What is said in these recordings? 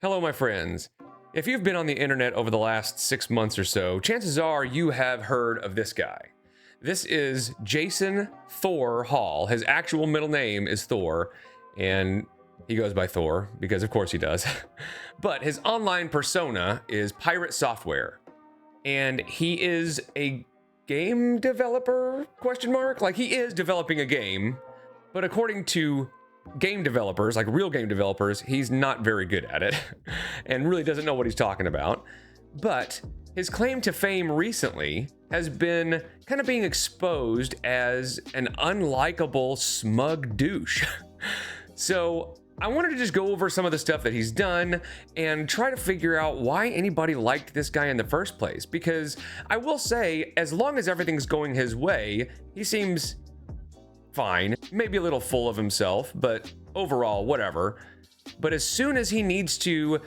Hello, my friends. If you've been on the internet over the last 6 months or so, chances are you have heard of this guy. This is Jason Thor Hall. His actual middle name is Thor, and he goes by Thor because of course he does. But his online persona is Piratesoftware, and he is a game developer, ? Like, he is developing a game, but according to game developers, like real game developers, he's not very good at it and really doesn't know what he's talking about. But his claim to fame recently has been kind of being exposed as an unlikable smug douche. So I wanted to just go over some of the stuff that he's done and try to figure out why anybody liked this guy in the first place. Because I will say, as long as everything's going his way, he seems fine, maybe a little full of himself, but overall, whatever. But as soon as he needs to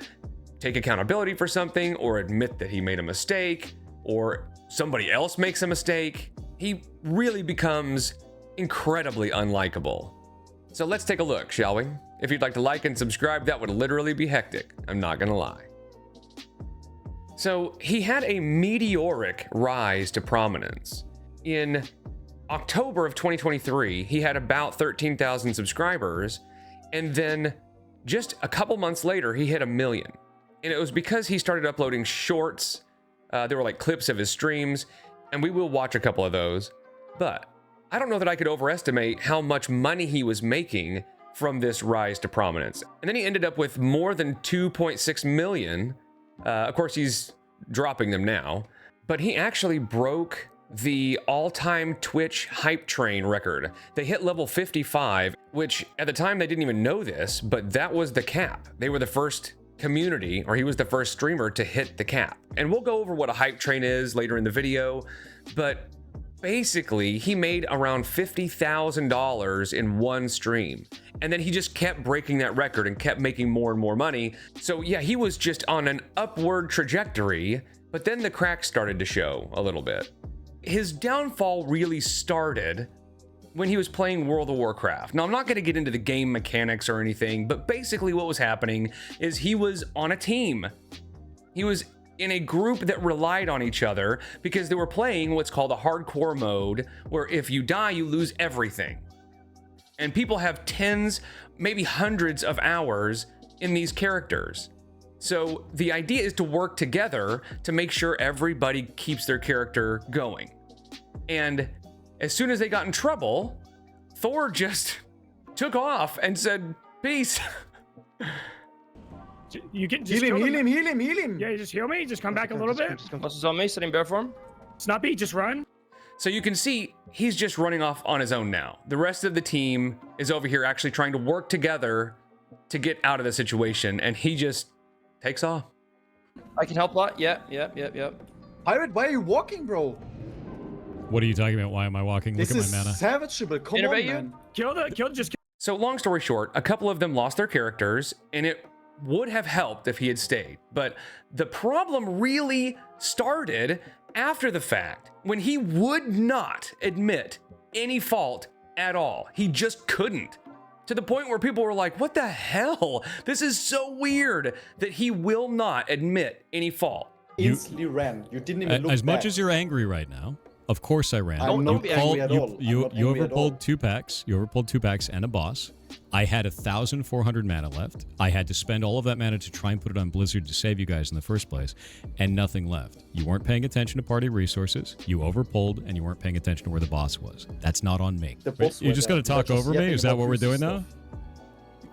take accountability for something or admit that he made a mistake or somebody else makes a mistake, he really becomes incredibly unlikable. So let's take a look, shall we? If you'd like to like and subscribe, that would literally be hectic. I'm not gonna lie. So he had a meteoric rise to prominence. In October of 2023, he had about 13,000 subscribers, and then just a couple months later, he hit 1 million. And it was because he started uploading shorts. They were like clips of his streams, and we will watch a couple of those. But I don't know that I could overestimate how much money he was making from this rise to prominence. And then he ended up with more than 2.6 million. Of course, he's dropping them now, but he actually broke the all-time Twitch hype train record. They hit level 55, which at the time they didn't even know this, but that was the cap. They were the first community, or he was the first streamer to hit the cap. And we'll go over what a hype train is later in the video, but basically he made around $50,000 in one stream. And then he just kept breaking that record and kept making more and more money. So yeah, he was just on an upward trajectory, but then the cracks started to show a little bit. His downfall really started when he was playing World of Warcraft. Now, I'm not going to get into the game mechanics or anything, but basically what was happening is he was on a team. He was in a group that relied on each other because they were playing what's called a hardcore mode, where if you die, you lose everything. And people have tens, maybe hundreds of hours in these characters. So the idea is to work together to make sure everybody keeps their character going. And as soon as they got in trouble, Thor just took off and said, peace. You can just heal him. Yeah, you just heal me. Just come back a little bit. This is on me, sitting bear form. Snuppy, just run. So you can see he's just running off on his own now. The rest of the team is over here actually trying to work together to get out of the situation, and he just takes off. I can help a lot. Yep. Pirate, why are you walking, bro? What are you talking about? Why am I walking? Look at my mana. This is savageable. Come on, man. So long story short, a couple of them lost their characters, and it would have helped if he had stayed. But the problem really started after the fact, when he would not admit any fault at all. He just couldn't. To the point where people were like, what the hell? This is so weird that he will not admit any fault. Instantly ran. You didn't even look As much back. as you're angry right now, of course I ran. Don't be angry at all. You I'm not angry at all. overpulled 2 packs. You overpulled 2 packs and a boss. I had 1,400 mana left. I had to spend all of that mana to try and put it on Blizzard to save you guys in the first place, and nothing left. You weren't paying attention to party resources. You overpulled, and you weren't paying attention to where the boss was. That's not on me. You're just going to talk over me? Is that what we're doing now?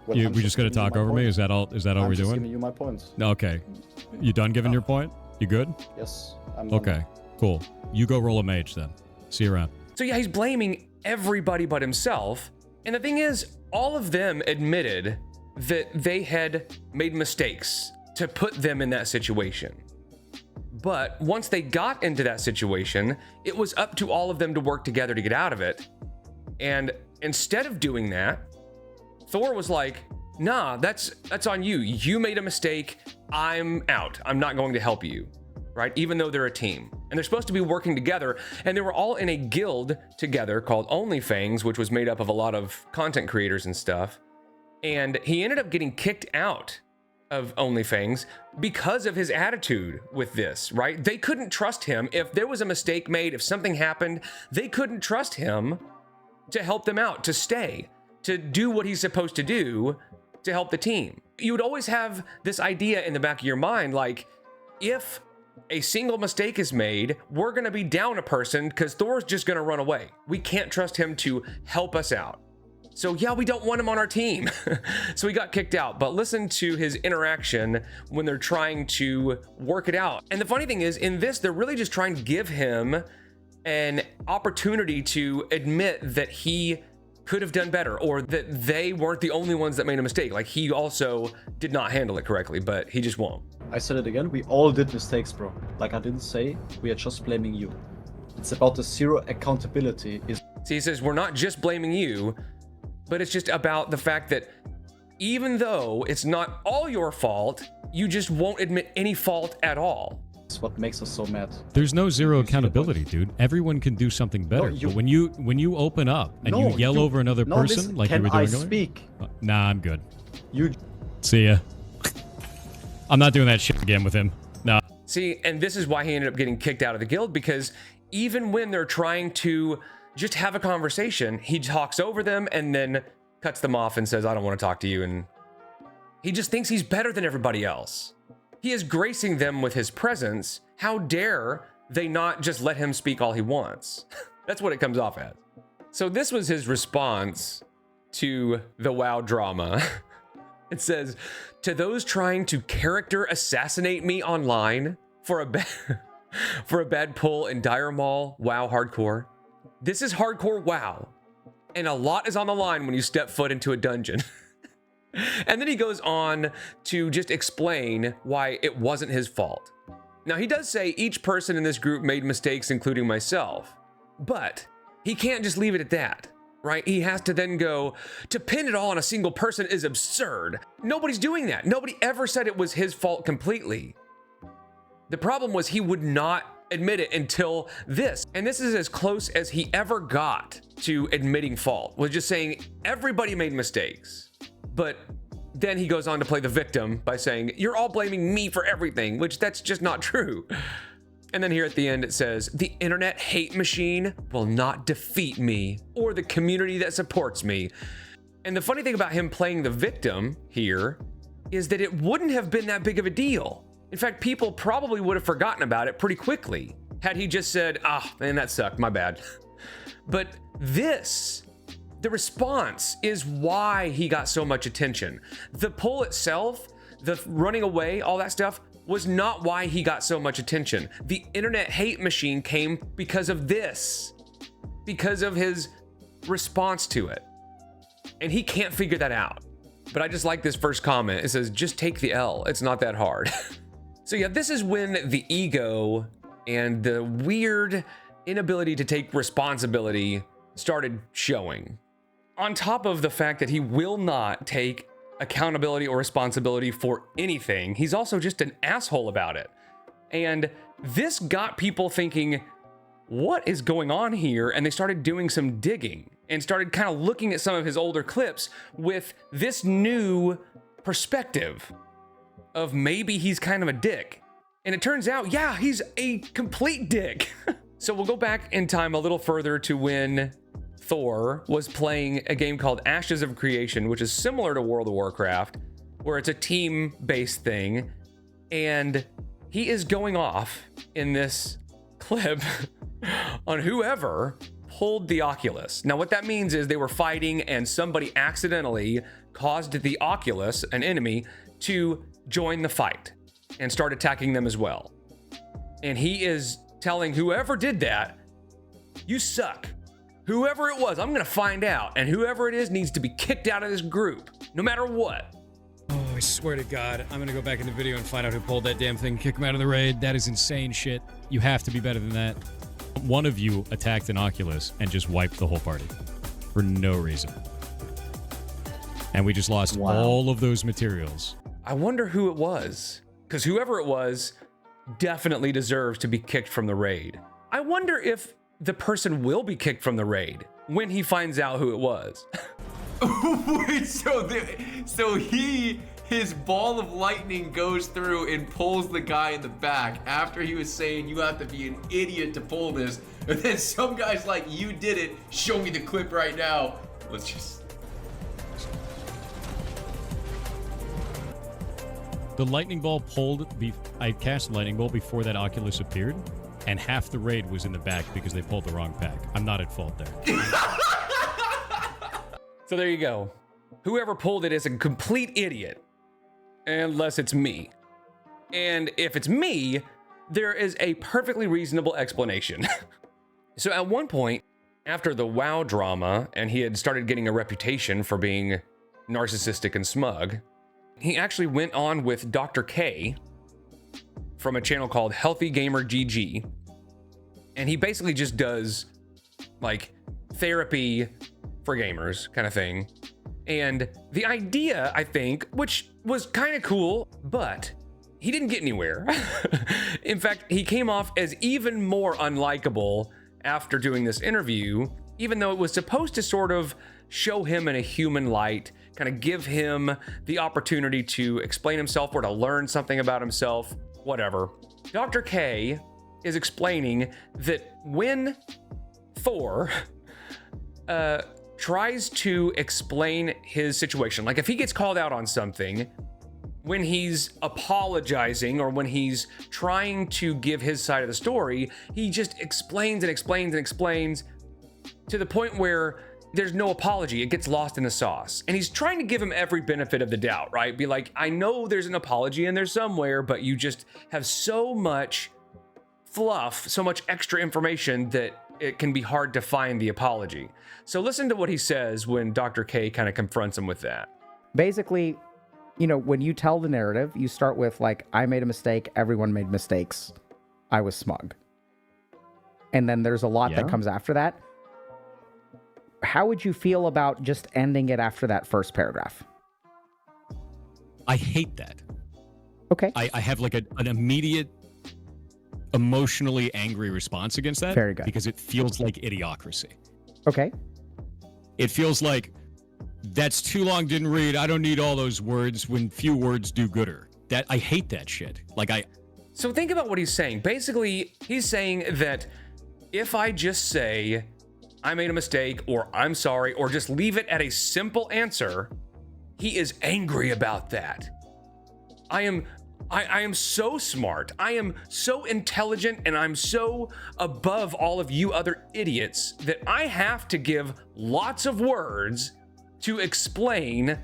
We just going to talk over me? Is that all? Is that all we're doing? I'm giving you my points. Okay. You done giving your point? You good? Yes. I'm done. Okay. Cool. You go roll a mage then. See you around. So yeah, he's blaming everybody but himself. And the thing is, all of them admitted that they had made mistakes to put them in that situation. But once they got into that situation, it was up to all of them to work together to get out of it. And instead of doing that, Thor was like, nah, that's on you. You made a mistake. I'm out. I'm not going to help you. Right? Even though they're a team. And they're supposed to be working together. And they were all in a guild together called OnlyFangs, which was made up of a lot of content creators and stuff. And he ended up getting kicked out of OnlyFans because of his attitude with this, right? They couldn't trust him. If there was a mistake made, if something happened, they couldn't trust him to help them out, to stay, to do what he's supposed to do to help the team. You would always have this idea in the back of your mind, like, if a single mistake is made, we're gonna be down a person because Thor's just gonna run away. We can't trust him to help us out. So yeah, we don't want him on our team. So he got kicked out, but listen to his interaction when they're trying to work it out. And the funny thing is, in this, they're really just trying to give him an opportunity to admit that he could have done better, or that they weren't the only ones that made a mistake. Like, he also did not handle it correctly, but he just won't. I said it again, we all did mistakes, bro. Like I didn't say, we are just blaming you. It's about the zero accountability. See, he says, we're not just blaming you, but it's just about the fact that even though it's not all your fault, you just won't admit any fault at all. It's what makes us so mad. There's no zero accountability, dude. Everyone can do something better. No, but when you open up and you yell over another person, listen, like you were can doing I earlier, speak? Nah, I'm good. You See ya. I'm not doing that shit again with him. Nah. See, and this is why he ended up getting kicked out of the guild, because even when they're trying to just have a conversation, he talks over them and then cuts them off and says, I don't want to talk to you. And he just thinks he's better than everybody else. He is gracing them with his presence. How dare they not just let him speak all he wants? That's what it comes off as. So this was his response to the WoW drama. It says, to those trying to character assassinate me online for a bad pull in Dire Maul WoW hardcore. This is hardcore WoW, and a lot is on the line when you step foot into a dungeon. And then he goes on to just explain why it wasn't his fault. Now, he does say each person in this group made mistakes, including myself, but he can't just leave it at that, right? He has to then go, to pin it all on a single person is absurd. Nobody's doing that. Nobody ever said it was his fault completely. The problem was he would not admit it until this. And this is as close as he ever got to admitting fault, was just saying everybody made mistakes. But then he goes on to play the victim by saying, you're all blaming me for everything, which that's just not true. And then here at the end, it says, the internet hate machine will not defeat me or the community that supports me. And the funny thing about him playing the victim here is that it wouldn't have been that big of a deal. In fact, people probably would have forgotten about it pretty quickly had he just said, man, that sucked, my bad. But this, the response is why he got so much attention. The pull itself, the running away, all that stuff was not why he got so much attention. The internet hate machine came because of this, because of his response to it. And he can't figure that out. But I just like this first comment. It says, just take the L. It's not that hard. So yeah, this is when the ego and the weird inability to take responsibility started showing. On top of the fact that he will not take accountability or responsibility for anything, he's also just an asshole about it. And this got people thinking, what is going on here? And they started doing some digging and started kind of looking at some of his older clips with this new perspective of maybe he's kind of a dick. And it turns out, yeah, he's a complete dick. So we'll go back in time a little further to when Thor was playing a game called Ashes of Creation, which is similar to World of Warcraft, where it's a team-based thing. And he is going off in this clip on whoever pulled the Oculus. Now, what that means is they were fighting and somebody accidentally caused the Oculus, an enemy, to join the fight and start attacking them as well. And he is telling whoever did that, you suck. Whoever it was, I'm gonna find out. And whoever it is needs to be kicked out of this group, no matter what. Oh, I swear to God, I'm gonna go back in the video and find out who pulled that damn thing, kick him out of the raid. That is insane shit. You have to be better than that. One of you attacked an Oculus and just wiped the whole party for no reason. And we just lost all of those materials. I wonder who it was, because whoever it was definitely deserves to be kicked from the raid. I wonder if the person will be kicked from the raid when he finds out who it was. Wait, so he his ball of lightning goes through and pulls the guy in the back after he was saying you have to be an idiot to pull this. And then some guy's like, you did it. Show me the clip right now. Let's just... The lightning ball pulled. I cast a lightning bolt before that Oculus appeared, and half the raid was in the back because they pulled the wrong pack. I'm not at fault there. So there you go. Whoever pulled it is a complete idiot, unless it's me. And if it's me, there is a perfectly reasonable explanation. So at one point, after the WoW drama, and he had started getting a reputation for being narcissistic and smug, he actually went on with Dr. K from a channel called Healthy Gamer GG. And he basically just does like therapy for gamers kind of thing. And the idea, I think, which was kind of cool, but he didn't get anywhere. In fact, he came off as even more unlikable after doing this interview, even though it was supposed to sort of show him in a human light, kind of give him the opportunity to explain himself or to learn something about himself, whatever. Dr. K is explaining that when Thor tries to explain his situation, like if he gets called out on something, when he's apologizing or when he's trying to give his side of the story, he just explains and explains and explains to the point where there's no apology. It gets lost in the sauce. And he's trying to give him every benefit of the doubt, right? Be like, I know there's an apology in there somewhere, but you just have so much fluff, so much extra information that it can be hard to find the apology. So listen to what he says when Dr. K kind of confronts him with that. Basically, you know, when you tell the narrative, you start with like, I made a mistake, everyone made mistakes, I was smug. And then there's a lot that comes after that. How would you feel about just ending it after that first paragraph? I hate that. Okay. I have like an immediate emotionally angry response against that. Very good. Because it feels like idiocracy. Okay. It feels like that's too long, didn't read. I don't need all those words when few words do gooder. That I hate that shit. So think about what he's saying. Basically, he's saying that if I just say I made a mistake or I'm sorry or just leave it at a simple answer, he is angry about that. I am so smart. I am so intelligent and I'm so above all of you other idiots that I have to give lots of words to explain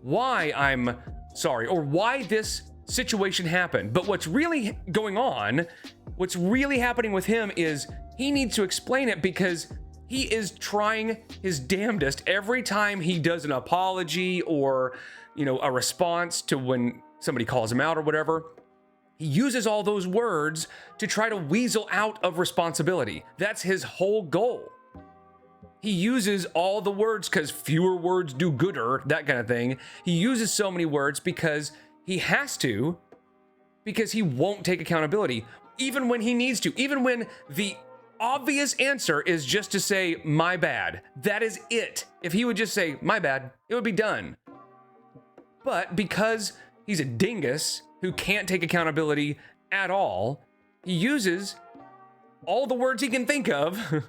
why I'm sorry or why this situation happened. But what's really going on, what's really happening with him is he needs to explain it because he is trying his damnedest every time he does an apology or, you know, a response to when somebody calls him out or whatever. He uses all those words to try to weasel out of responsibility. That's his whole goal. He uses all the words because fewer words do gooder, that kind of thing. He uses so many words because he has to, because he won't take accountability, even when he needs to, even when the obvious answer is just to say, my bad. That is it. If he would just say, my bad, it would be done. But because he's a dingus who can't take accountability at all, he uses all the words he can think of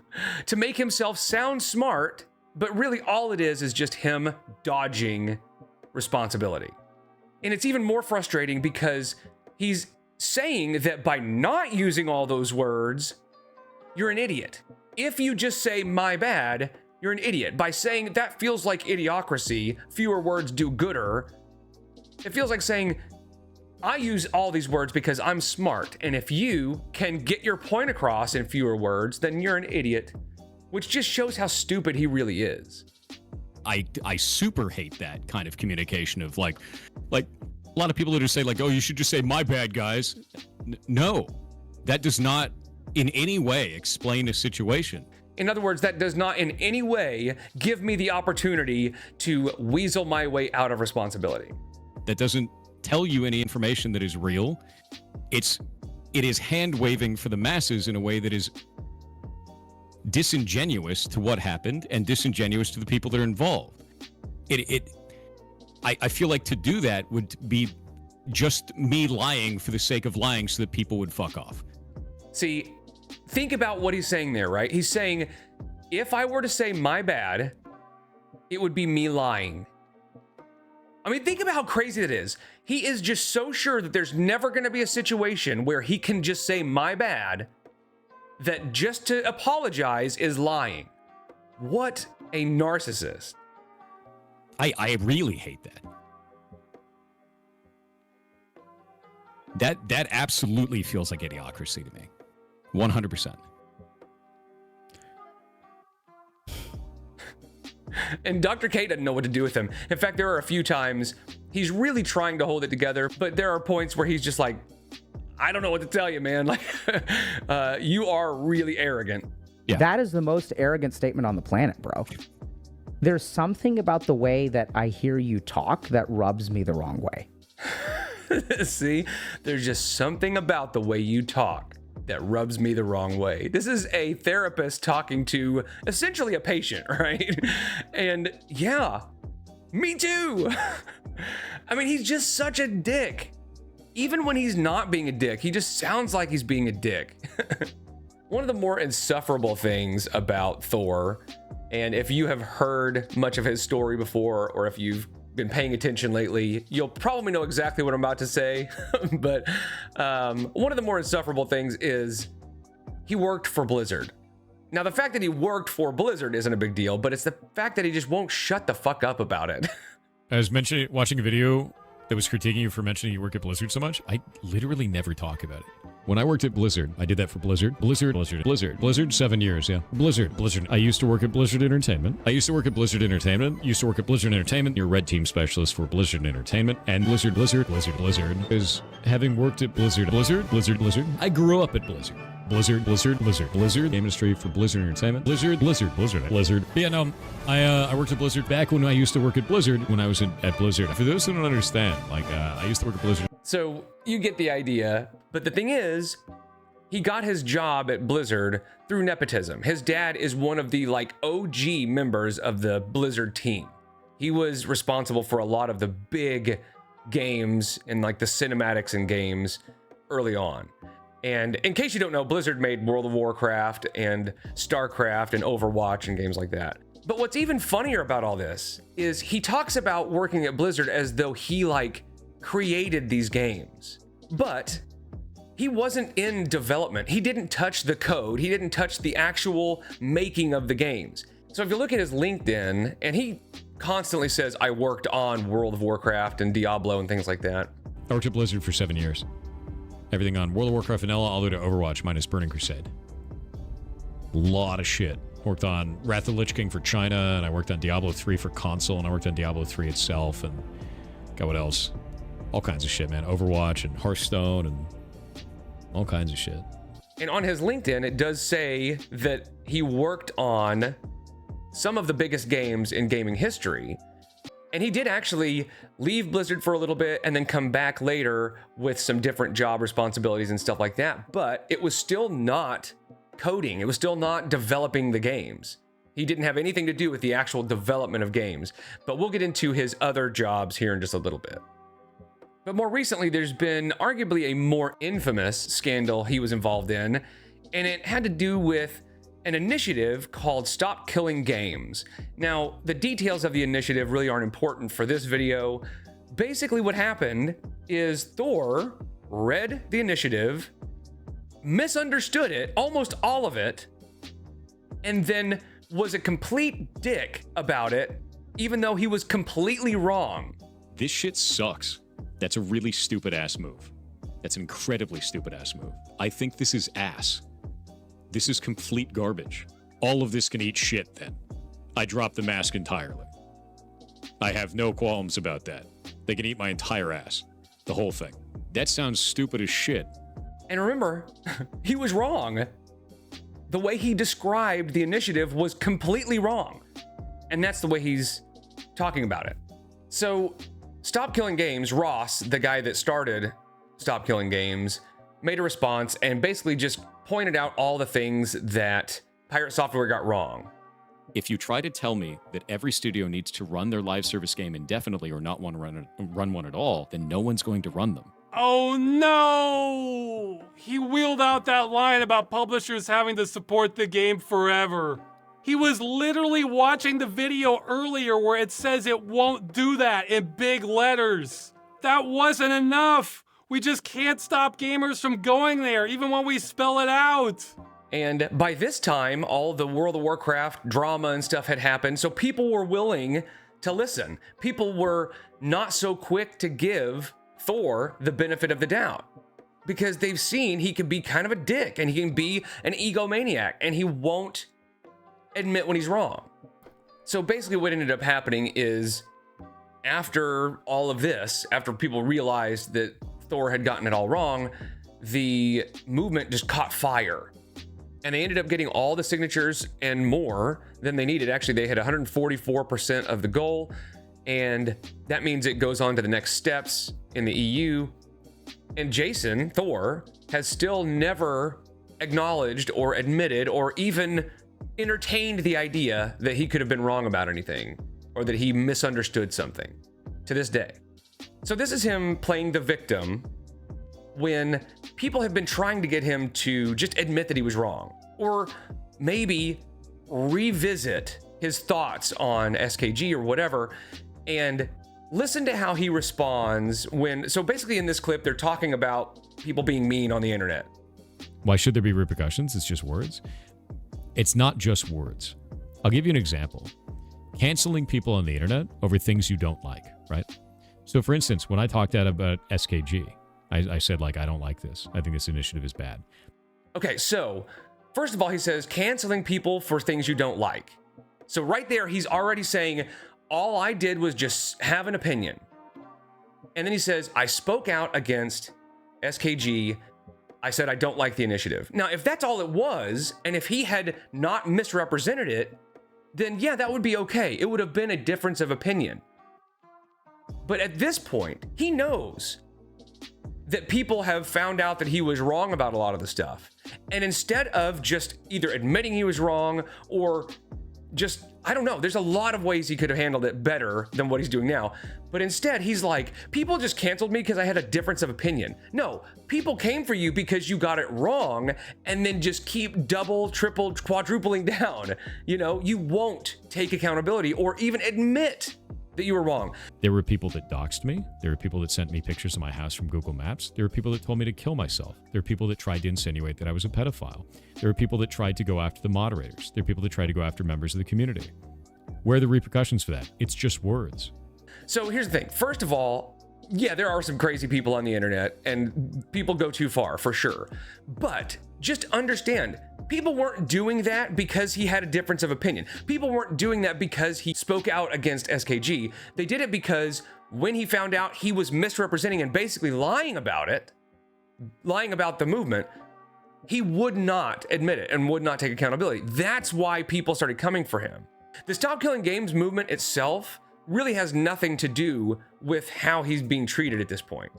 to make himself sound smart, but really all it is just him dodging responsibility. And it's even more frustrating because he's saying that by not using all those words, you're an idiot. If you just say, my bad, you're an idiot. By saying that feels like idiocracy, fewer words do gooder, it feels like saying, I use all these words because I'm smart, and if you can get your point across in fewer words, then you're an idiot, which just shows how stupid he really is. I super hate that kind of communication of like a lot of people that just say like, oh, you should just say my bad, guys. No, that does not in any way explain a situation. In other words, that does not in any way give me the opportunity to weasel my way out of responsibility. That doesn't tell you any information that is real. It is hand waving for the masses in a way that is disingenuous to what happened and disingenuous to the people that are involved. I feel like to do that would be just me lying for the sake of lying so that people would fuck off. See, think about what he's saying there, right? He's saying, if I were to say my bad, it would be me lying. I mean, think about how crazy that is. He is just so sure that there's never going to be a situation where he can just say my bad, that just to apologize is lying. What a narcissist. I really hate that. That absolutely feels like idiocracy to me. 100%. And Dr. K doesn't know what to do with him. In fact, there are a few times he's really trying to hold it together, but there are points where he's just like, I don't know what to tell you, man. Like, you are really arrogant. Yeah. That is the most arrogant statement on the planet, bro. There's something about the way that I hear you talk that rubs me the wrong way. See, there's just something about the way you talk that rubs me the wrong way. This is a therapist talking to essentially a patient, right? And yeah, me too. I mean, he's just such a dick. Even when he's not being a dick, he just sounds like he's being a dick. One of the more insufferable things about Thor, and if you have heard much of his story before, or if you've been paying attention lately, you'll probably know exactly what I'm about to say. But one of the more insufferable things is he worked for Blizzard. Now, the fact that he worked for Blizzard isn't a big deal, but it's the fact that he just won't shut the fuck up about it. I was watching a video that was critiquing you for mentioning you work at Blizzard so much. I literally never talk about it. When I worked at Blizzard, I did that for Blizzard. Blizzard, 7 years, yeah. Blizzard. I used to work at Blizzard Entertainment. Used to work at Blizzard Entertainment. You're red team specialist for Blizzard Entertainment. And Blizzard. Is having worked at Blizzard. I grew up at Blizzard. Blizzard. Game industry for Blizzard Entertainment. Blizzard. Yeah, no, I worked at Blizzard back when I used to work at Blizzard, when I was at Blizzard. For those who don't understand, like, I used to work at Blizzard. So you get the idea. But the thing is, he got his job at Blizzard through nepotism. His dad is one of the like OG members of the Blizzard team. He was responsible for a lot of the big games and like the cinematics and games early on. And in case you don't know, Blizzard made World of Warcraft and StarCraft and Overwatch and games like that. But what's even funnier about all this is he talks about working at Blizzard as though he like created these games. But he wasn't in development. He didn't touch the code. He didn't touch the actual making of the games. So if you look at his LinkedIn, and he constantly says, I worked on World of Warcraft and Diablo and things like that. I worked at Blizzard for 7 years. Everything on World of Warcraft Vanilla all the way to Overwatch minus Burning Crusade. A lot of shit. Worked on Wrath of the Lich King for China, and I worked on Diablo 3 for console, and I worked on Diablo 3 itself, and God, what else? All kinds of shit, man. Overwatch and Hearthstone and all kinds of shit. And on his LinkedIn, it does say that he worked on some of the biggest games in gaming history. And he did actually leave Blizzard for a little bit and then come back later with some different job responsibilities and stuff like that. But it was still not coding. It was still not developing the games. He didn't have anything to do with the actual development of games. But we'll get into his other jobs here in just a little bit. But more recently, there's been arguably a more infamous scandal he was involved in, and it had to do with an initiative called Stop Killing Games. Now, the details of the initiative really aren't important for this video. Basically, what happened is Thor read the initiative, misunderstood it, almost all of it, and then was a complete dick about it, even though he was completely wrong. This shit sucks. That's a really stupid ass move. That's an incredibly stupid ass move. I think this is ass. This is complete garbage. All of this can eat shit then. I drop the mask entirely. I have no qualms about that. They can eat my entire ass. The whole thing. That sounds stupid as shit. And remember, he was wrong. The way he described the initiative was completely wrong. And that's the way he's talking about it. So, Stop Killing Games, Ross, the guy that started Stop Killing Games, made a response and basically just pointed out all the things that Pirate Software got wrong. If you try to tell me that every studio needs to run their live service game indefinitely or not want to run one at all, then no one's going to run them. Oh no! He wheeled out that line about publishers having to support the game forever. He was literally watching the video earlier where it says it won't do that in big letters. That wasn't enough. We just can't stop gamers from going there, even when we spell it out. And by this time, all the World of Warcraft drama and stuff had happened, so people were willing to listen. People were not so quick to give Thor the benefit of the doubt because they've seen he can be kind of a dick and he can be an egomaniac and he won't admit when he's wrong. So basically what ended up happening is after all of this, after people realized that Thor had gotten it all wrong, the movement just caught fire. And they ended up getting all the signatures and more than they needed. Actually, they had 144% of the goal. And that means it goes on to the next steps in the EU. And Jason Thor has still never acknowledged or admitted or even entertained the idea that he could have been wrong about anything or that he misunderstood something to this day. So this is him playing the victim when people have been trying to get him to just admit that he was wrong, or maybe revisit his thoughts on SKG or whatever, and listen to how he responds when, so basically in this clip, they're talking about people being mean on the internet. Why should there be repercussions? It's just words. It's not just words. I'll give you an example. Canceling people on the internet over things you don't like, right? So for instance, when I talked out about SKG, I said, like, I don't like this. I think this initiative is bad. Okay, so first of all, he says canceling people for things you don't like. So right there, he's already saying, all I did was just have an opinion. And then he says, I spoke out against SKG. I said, I don't like the initiative. Now, if that's all it was, and if he had not misrepresented it, then yeah, that would be okay. It would have been a difference of opinion. But at this point, he knows that people have found out that he was wrong about a lot of the stuff. And instead of just either admitting he was wrong or just, I don't know, there's a lot of ways he could have handled it better than what he's doing now. But instead, he's like, people just canceled me because I had a difference of opinion. No, people came for you because you got it wrong and then just keep double, triple, quadrupling down. You know, you won't take accountability or even admit that you were wrong. There were people that doxed me. There were people that sent me pictures of my house from Google Maps. There were people that told me to kill myself. There were people that tried to insinuate that I was a pedophile. There were people that tried to go after the moderators. There were people that tried to go after members of the community. Where are the repercussions for that? It's just words. So here's the thing. First of all, yeah, there are some crazy people on the internet and people go too far for sure. But just understand, people weren't doing that because he had a difference of opinion. People weren't doing that because he spoke out against SKG. They did it because when he found out he was misrepresenting and basically lying about it, lying about the movement, he would not admit it and would not take accountability. That's why people started coming for him. The Stop Killing Games movement itself really has nothing to do with how he's being treated at this point.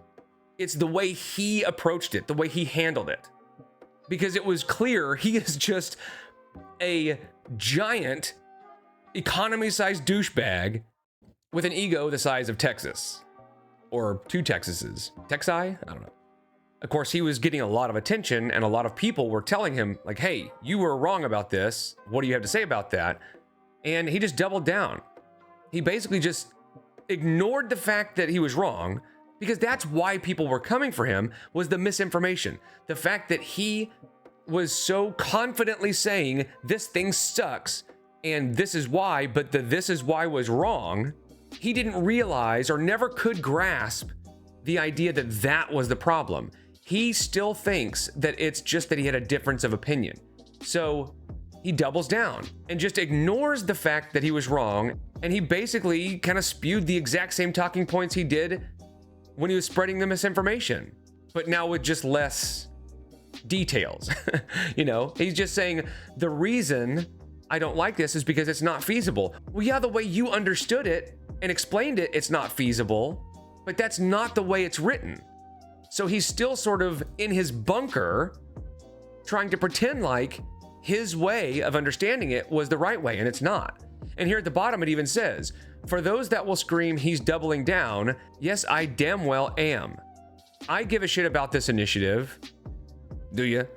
It's the way he approached it, the way he handled it. Because it was clear he is just a giant economy-sized douchebag with an ego the size of Texas. Or 2 Texases. Texi? I don't know. Of course, he was getting a lot of attention and a lot of people were telling him, like, hey, you were wrong about this. What do you have to say about that? And he just doubled down. He basically just ignored the fact that he was wrong, because that's why people were coming for him, was the misinformation. The fact that he was so confidently saying this thing sucks and this is why, but the this is why was wrong. He didn't realize or never could grasp the idea that that was the problem. He still thinks that it's just that he had a difference of opinion. So he doubles down and just ignores the fact that he was wrong. And he basically kind of spewed the exact same talking points he did when he was spreading the misinformation, but now with just less details. You know, he's just saying the reason I don't like this is because it's not feasible. Well, yeah, the way you understood it and explained it, it's not feasible, but that's not the way it's written. So he's still sort of in his bunker trying to pretend like his way of understanding it was the right way, and it's not. And here at the bottom, it even says, for those that will scream he's doubling down, yes, I damn well am. I give a shit about this initiative. Do you?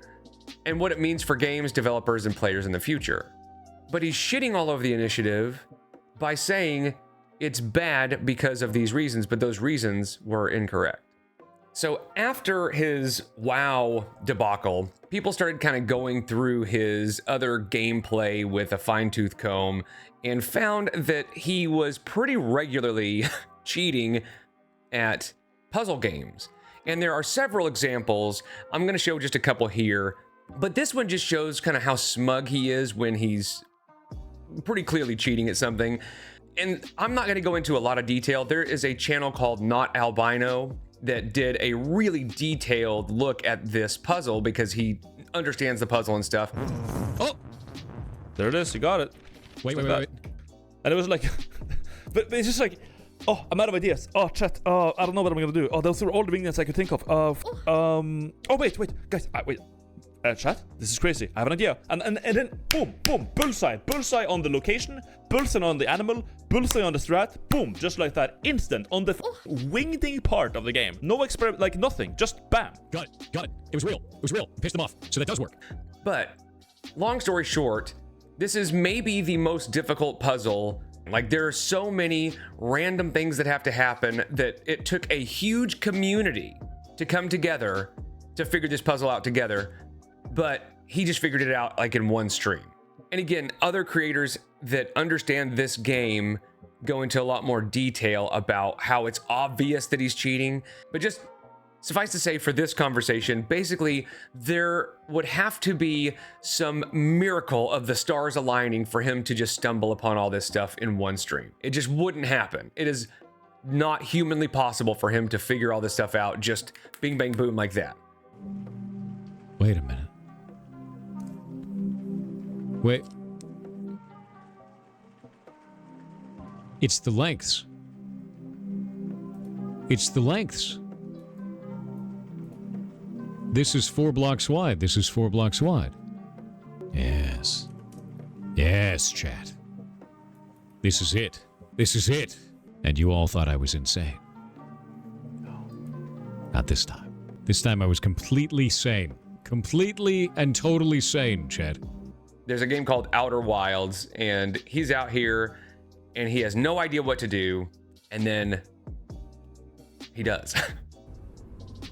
And what it means for games, developers, and players in the future. But he's shitting all over the initiative by saying it's bad because of these reasons, but those reasons were incorrect. So after his WoW debacle, people started kind of going through his other gameplay with a fine-tooth comb and found that he was pretty regularly cheating at puzzle games. And there are several examples. I'm going to show just a couple here, but this one just shows kind of how smug he is when he's pretty clearly cheating at something. And I'm not going to go into a lot of detail. There is a channel called Not Albino that did a really detailed look at this puzzle because he understands the puzzle and stuff. Oh, there it is. You got it. Wait. And it was like, but it's just like, oh, I'm out of ideas. Oh, chat. Oh, I don't know what I'm gonna do. Oh, those were all the vignettes I could think of. Oh, wait, guys. Wait. Chat. This is crazy. I have an idea. And then boom, bullseye on the location, bullseye on the animal, bullseye on the strat. Boom, just like that, instant on the wingding part of the game. No experiment, like nothing. Just bam. Got it. It was real. Pissed them off. So that does work. But long story short, this is maybe the most difficult puzzle. Like, there are so many random things that have to happen that it took a huge community to come together to figure this puzzle out together. But he just figured it out like in one stream. And again, other creators that understand this game go into a lot more detail about how it's obvious that he's cheating. But just suffice to say, for this conversation, basically there would have to be some miracle of the stars aligning for him to just stumble upon all this stuff in one stream. It just wouldn't happen. It is not humanly possible for him to figure all this stuff out just bing, bang, boom like that. Wait a minute. Wait. It's the lengths. This is 4 blocks wide. Yes. Yes, chat. This is it. And you all thought I was insane. No. Not this time. This time I was completely sane. Completely and totally sane, chat. There's a game called Outer Wilds, and he's out here and he has no idea what to do, and then he does.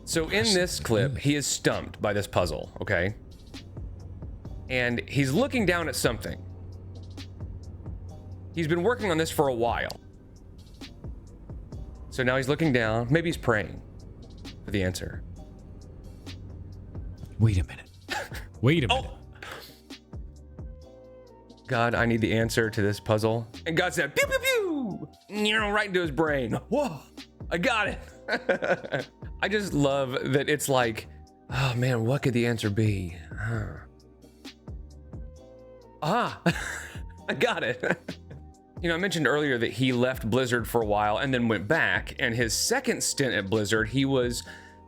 So in this clip, he is stumped by this puzzle, okay? And he's looking down at something. He's been working on this for a while. So now he's looking down. Maybe he's praying for the answer. Wait a minute. Oh. God, I need the answer to this puzzle. And God said, pew, pew, pew, right into his brain. Whoa, I got it. I just love that it's like, oh man, what could the answer be? I got it. You know, I mentioned earlier that he left Blizzard for a while and then went back. And his second stint at Blizzard, he was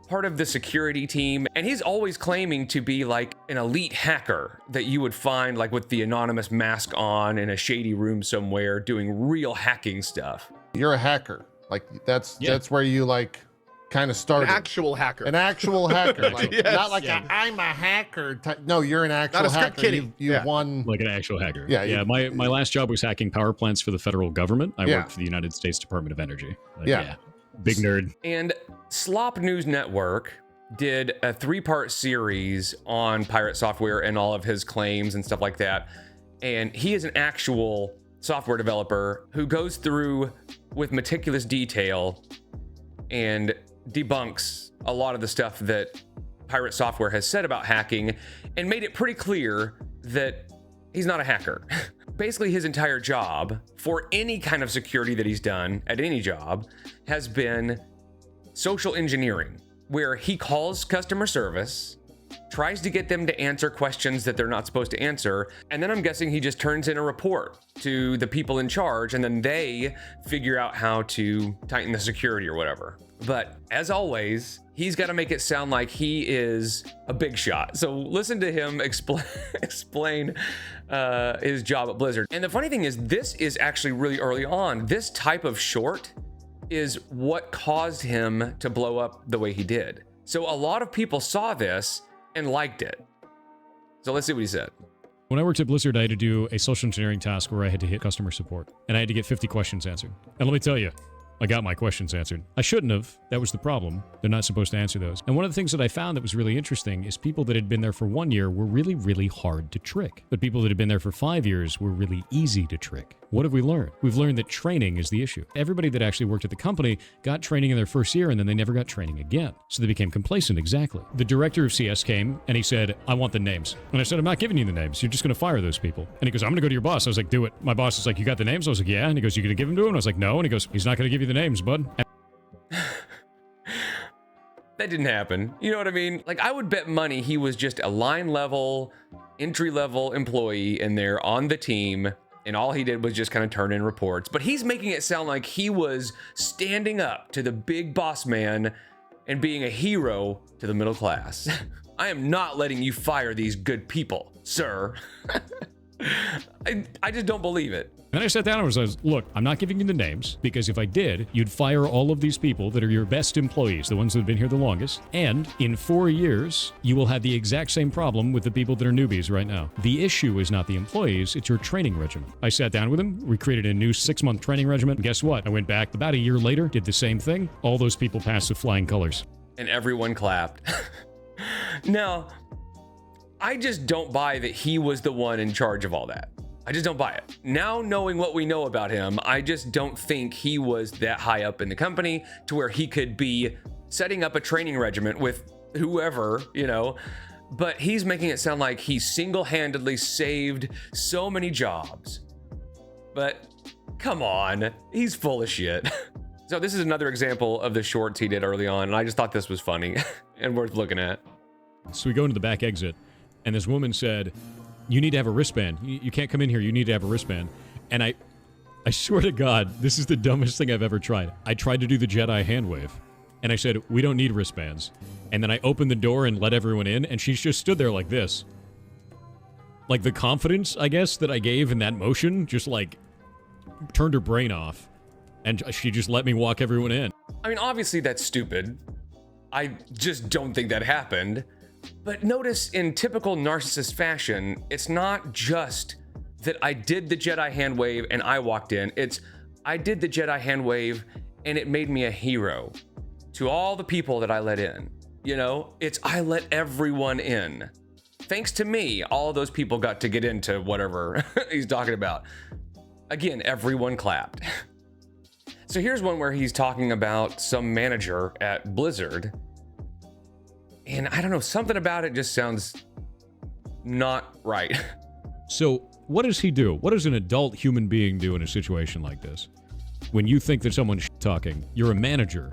part of the security team, and he's always claiming to be like an elite hacker that you would find like with the anonymous mask on in a shady room somewhere doing real hacking stuff. You're a hacker. Like that's where you like kind of started. An actual hacker. Like, yes. Not like I'm a hacker type. No, you're an actual hacker. You've won. Like an actual hacker. Yeah. My last job was hacking power plants for the federal government. I worked for the United States Department of Energy. Big nerd. And Slop News Network did a 3-part series on pirate software and all of his claims and stuff like that. And he is an actual software developer who goes through with meticulous detail and debunks a lot of the stuff that pirate software has said about hacking and made it pretty clear that he's not a hacker. Basically, his entire job for any kind of security that he's done at any job has been social engineering, where he calls customer service tries to get them to answer questions that they're not supposed to answer, and then I'm guessing he just turns in a report to the people in charge, and then they figure out how to tighten the security or whatever. But as always, he's got to make it sound like he is a big shot. So listen to him explain his job at Blizzard. And the funny thing is, this is actually really early on. This type of short is what caused him to blow up the way he did. So a lot of people saw this and liked it. So let's see what he said. When I worked at Blizzard, I had to do a social engineering task where I had to hit customer support, and I had to get 50 questions answered. And let me tell you, I got my questions answered. I shouldn't have. That was the problem. They're not supposed to answer those. And one of the things that I found that was really interesting is people that had been there for 1 year were really, really hard to trick. But people that had been there for 5 years were really easy to trick. What have we learned? We've learned that training is the issue. Everybody that actually worked at the company got training in their first year, and then they never got training again. So they became complacent, exactly. The director of CS came, and he said, I want the names. And I said, I'm not giving you the names. You're just going to fire those people. And he goes, I'm going to go to your boss. I was like, do it. My boss is like, you got the names? I was like, yeah. And he goes, you going to give them to him? I was like, no. And he goes, he's not going to give you the names, bud. That didn't happen. You know what I mean? Like, I would bet money he was just a line level, entry level employee in there on the team, and all he did was just kind of turn in reports. But he's making it sound like he was standing up to the big boss man and being a hero to the middle class. I am not letting you fire these good people, sir. I just don't believe it. Then I sat down and was like, look, I'm not giving you the names, because if I did, you'd fire all of these people that are your best employees, the ones that have been here the longest. And in 4 years, you will have the exact same problem with the people that are newbies right now. The issue is not the employees, it's your training regimen. I sat down with him, we created a new 6-month training regimen. And guess what? I went back about a year later, did the same thing. All those people passed with flying colors. And everyone clapped. Now, I just don't buy that he was the one in charge of all that. I just don't buy it. Now, knowing what we know about him, I just don't think he was that high up in the company to where he could be setting up a training regiment with whoever, you know, but he's making it sound like he single-handedly saved so many jobs. But come on, he's full of shit. So this is another example of the shorts he did early on, and I just thought this was funny and worth looking at. So we go into the back exit, and this woman said, you need to have a wristband. You can't come in here. You need to have a wristband. And I swear to God, this is the dumbest thing I've ever tried. I tried to do the Jedi hand wave, and I said, we don't need wristbands. And then I opened the door and let everyone in, and she just stood there like this. Like the confidence, I guess, that I gave in that motion just like turned her brain off. And she just let me walk everyone in. I mean, obviously that's stupid. I just don't think that happened. But notice, in typical narcissist fashion, it's not just that I did the Jedi hand wave and I walked in. It's I did the Jedi hand wave and it made me a hero to all the people that I let in. You know, it's I let everyone in. Thanks to me, all those people got to get into whatever he's talking about. Again, everyone clapped. So here's one where he's talking about some manager at Blizzard. And I don't know, something about it just sounds not right. So what does he do? What does an adult human being do in a situation like this? When you think that someone's talking, you're a manager,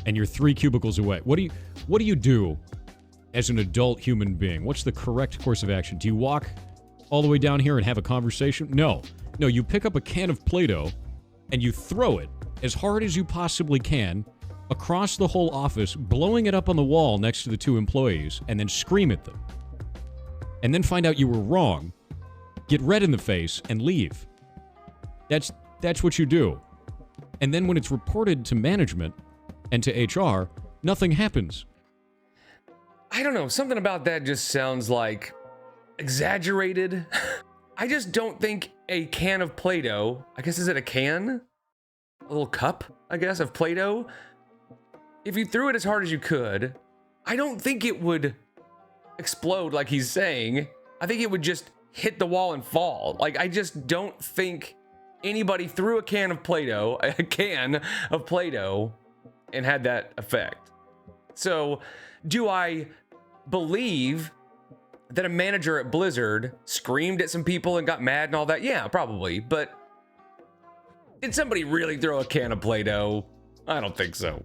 and you're 3 cubicles away. What do you do as an adult human being? What's the correct course of action? Do you walk all the way down here and have a conversation? No, you pick up a can of Play-Doh and you throw it as hard as you possibly can across the whole office, blowing it up on the wall next to the 2 employees, and then scream at them. And then find out you were wrong, get red in the face, and leave. That's what you do. And then when it's reported to management and to HR, nothing happens. I don't know, something about that just sounds like exaggerated. I just don't think a can of Play-Doh, I guess, is it a can? A little cup, I guess, of Play-Doh? If you threw it as hard as you could, I don't think it would explode like he's saying. I think it would just hit the wall and fall. Like, I just don't think anybody threw a can of Play-Doh, and had that effect. So, do I believe that a manager at Blizzard screamed at some people and got mad and all that? Yeah, probably. But did somebody really throw a can of Play-Doh? I don't think so.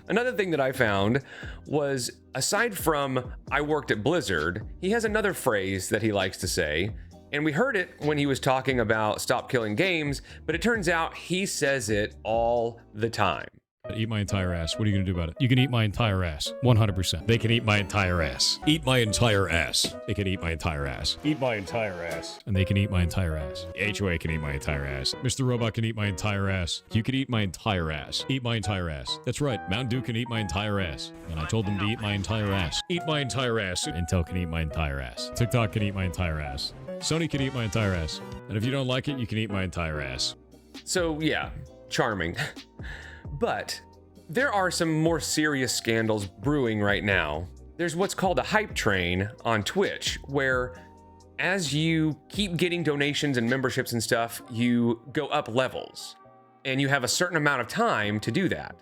Another thing that I found was, aside from "I worked at Blizzard," he has another phrase that he likes to say, and we heard it when he was talking about stop killing games, but it turns out he says it all the time. Eat my entire ass. What are you going to do about it? You can eat my entire ass. 100%. They can eat my entire ass. Eat my entire ass. They can eat my entire ass. Eat my entire ass. And they can eat my entire ass. HOA can eat my entire ass. Mr. Robot can eat my entire ass. You can eat my entire ass. Eat my entire ass. That's right. Mountain Dew can eat my entire ass. And I told them to eat my entire ass. Eat my entire ass. Intel can eat my entire ass. TikTok can eat my entire ass. Sony can eat my entire ass. And if you don't like it, you can eat my entire ass. So yeah, charming. But there are some more serious scandals brewing right now. There's what's called a hype train on Twitch, where as you keep getting donations and memberships and stuff, you go up levels, and you have a certain amount of time to do that.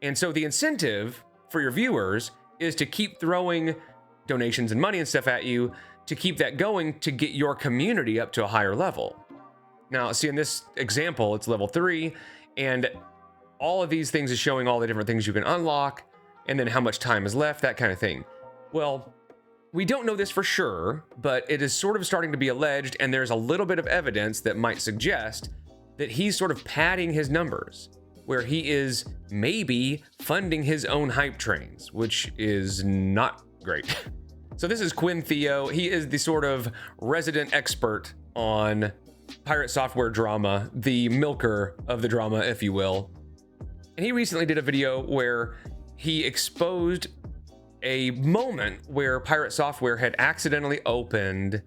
And so the incentive for your viewers is to keep throwing donations and money and stuff at you to keep that going, to get your community up to a higher level. Now, see, in this example, it's level 3, and all of these things is showing all the different things you can unlock, and then how much time is left, that kind of thing. Well, we don't know this for sure, but it is sort of starting to be alleged, and there's a little bit of evidence that might suggest that he's sort of padding his numbers, where he is maybe funding his own hype trains, which is not great. So this is Quinn Theo. He is the sort of resident expert on pirate software drama, the milker of the drama, if you will. And he recently did a video where he exposed a moment where Pirate Software had accidentally opened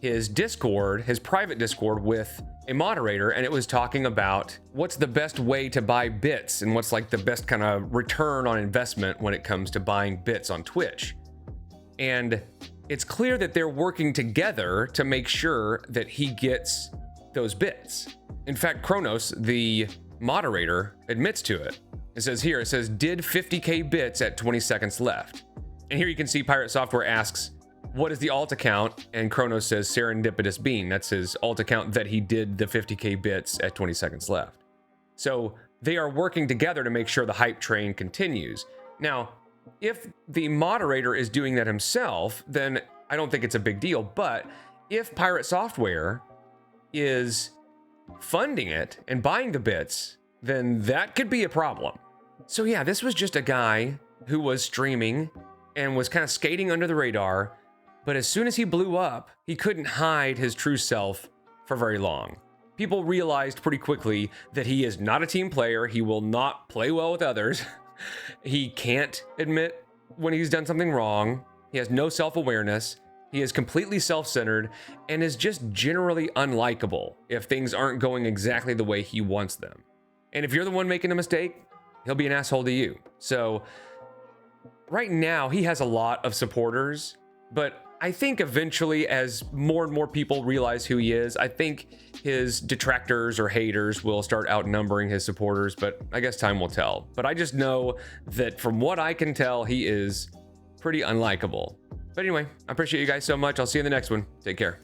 his Discord, his private Discord, with a moderator, and it was talking about what's the best way to buy bits and what's like the best kind of return on investment when it comes to buying bits on Twitch. And it's clear that they're working together to make sure that he gets those bits. In fact, Kronos, the moderator, admits to it. It says here, it says, did 50k bits at 20 seconds left. And here you can see Pirate Software asks, what is the alt account? And Kronos says Serendipitous Bean. That's his alt account that he did the 50k bits at 20 seconds left. So they are working together to make sure the hype train continues. Now, if the moderator is doing that himself, then I don't think it's a big deal. But if Pirate Software is funding it and buying the bits, then that could be a problem. So yeah, this was just a guy who was streaming and was kind of skating under the radar, but as soon as he blew up, he couldn't hide his true self for very long. People realized pretty quickly that he is not a team player. He will not play well with others. He can't admit when he's done something wrong. He has no self-awareness. He is completely self-centered and is just generally unlikable if things aren't going exactly the way he wants them. And if you're the one making a mistake, he'll be an asshole to you. So right now he has a lot of supporters, but I think eventually as more and more people realize who he is, I think his detractors or haters will start outnumbering his supporters, but I guess time will tell. But I just know that from what I can tell, he is pretty unlikable. But anyway, I appreciate you guys so much. I'll see you in the next one. Take care.